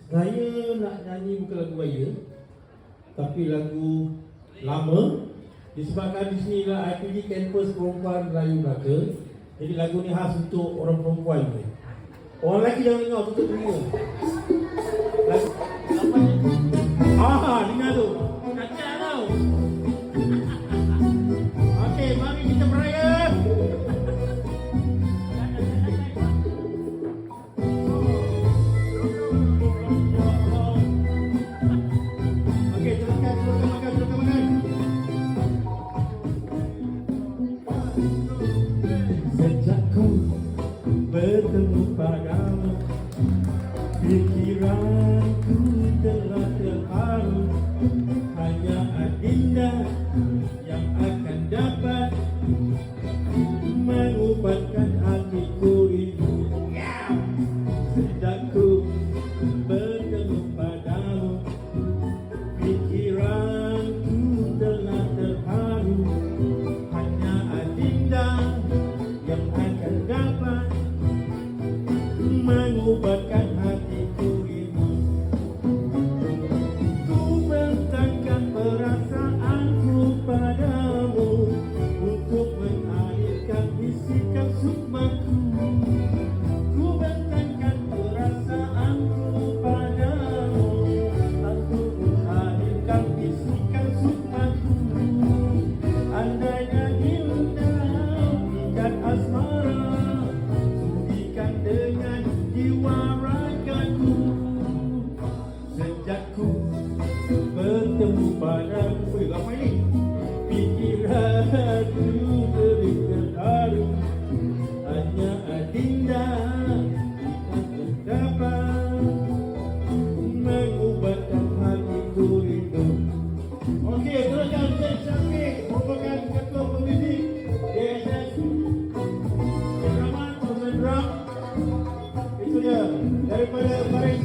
Saya nak nyanyi bukan lagu raya, tapi lagu lama. Disebabkan di sini lah IPD Kampus Perempuan Melayu Melaka. Jadi lagu ni khas untuk orang perempuan ni. Orang lelaki jangan dengar, tutup telinga. Lagu apa ni? Dengar tu. Kacau tau. Okey, mari kita beraya. Okey, teruskan makan. Sejak ku bertemu padamu, pikiranku telah terharu. Hanya adinda yang akan dapat mengubatkan hatiku ini. Sejak ku bertemu padamu, pikiranku telah terharu. Hanya adinda yang akan dapat mengubatkan hatiku ini. Ku bentangkan perasaanku padamu untuk mengalihkan bisikan sukmaku. Ku bentangkan perasaanku padamu untuk mengalihkan bisikan sukmaku. Andainya indah ikat asmara, sudikan dengan jiwa ragaku. Sejak ku bertemu padamu, apa ini? Pikiranku lebih terharu. Hanya adinda yang dapat mengubatkan hatiku rindu. Okey, teruskan Syekh Syafiq, merupakan ketua pembimbing DSS Rahman Drum. Itu dia daripada Paris.